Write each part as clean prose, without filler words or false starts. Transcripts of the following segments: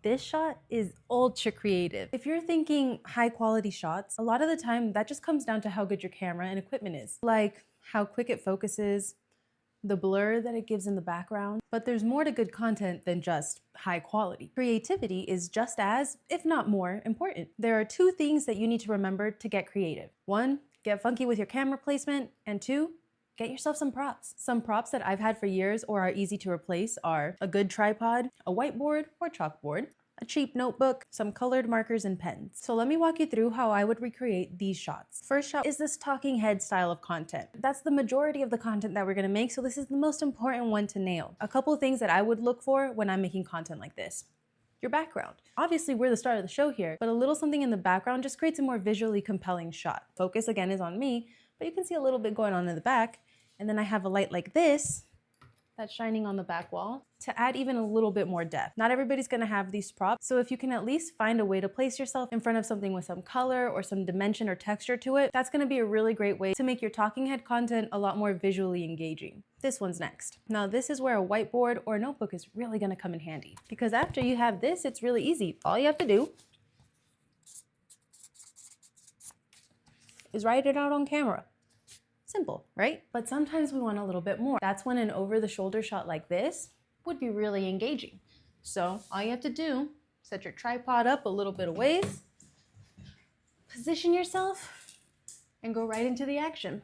This shot is ultra creative. If you're thinking high quality shots, a lot of the time that just comes down to how good your camera and equipment is. Like how quick it focuses, the blur that it gives in the background. But there's more to good content than just high quality. Creativity is just as, if not more, important. There are two things that you need to remember to get creative. One, get funky with your camera placement, and two, get yourself some props. Some props that I've had for years or are easy to replace are a good tripod, a whiteboard or chalkboard, a cheap notebook, some colored markers and pens. So let me walk you through how I would recreate these shots. First shot is this talking head style of content. That's the majority of the content that we're gonna make, so this is the most important one to nail. A couple things that I would look for when I'm making content like this. Your background. Obviously, we're the start of the show here, but a little something in the background just creates a more visually compelling shot. Focus again is on me, but you can see a little bit going on in the back. And then I have a light like this that's shining on the back wall to add even a little bit more depth. Not everybody's gonna have these props, so if you can at least find a way to place yourself in front of something with some color or some dimension or texture to it, that's gonna be a really great way to make your talking head content a lot more visually engaging. This one's next. Now this is where a whiteboard or a notebook is really gonna come in handy, because after you have this, it's really easy. All you have to do is write it out on camera. Simple, right? But sometimes we want a little bit more. That's when an over-the-shoulder shot like this would be really engaging. So all you have to do, set your tripod up a little bit of ways, position yourself, and go right into the action.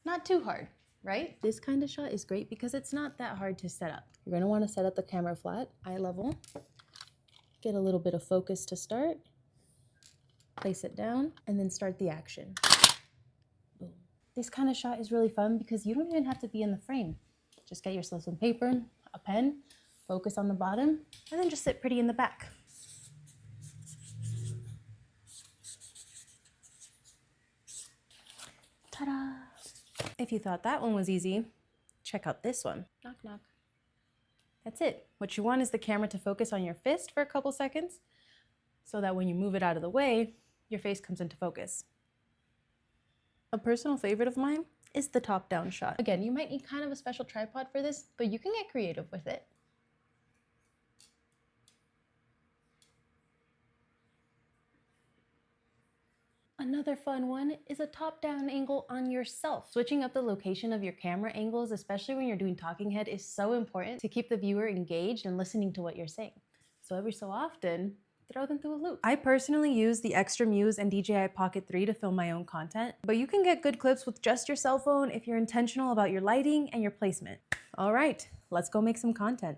Not too hard, right? This kind of shot is great because it's not that hard to set up. You're gonna wanna set up the camera flat, eye level, get a little bit of focus to start, place it down, and then start the action. This kind of shot is really fun because you don't even have to be in the frame. Just get yourself some paper, a pen, focus on the bottom, and then just sit pretty in the back. Ta-da! If you thought that one was easy, check out this one. Knock, knock. That's it. What you want is the camera to focus on your fist for a couple seconds so that when you move it out of the way, your face comes into focus. A personal favorite of mine is the top-down shot. Again, you might need kind of a special tripod for this, but you can get creative with it. Another fun one is a top-down angle on yourself. Switching up the location of your camera angles, especially when you're doing talking head, is so important to keep the viewer engaged and listening to what you're saying. So every so often, throw them through a loop. I personally use the Extra Muse and DJI Pocket 3 to film my own content, but you can get good clips with just your cell phone if you're intentional about your lighting and your placement. All right, let's go make some content.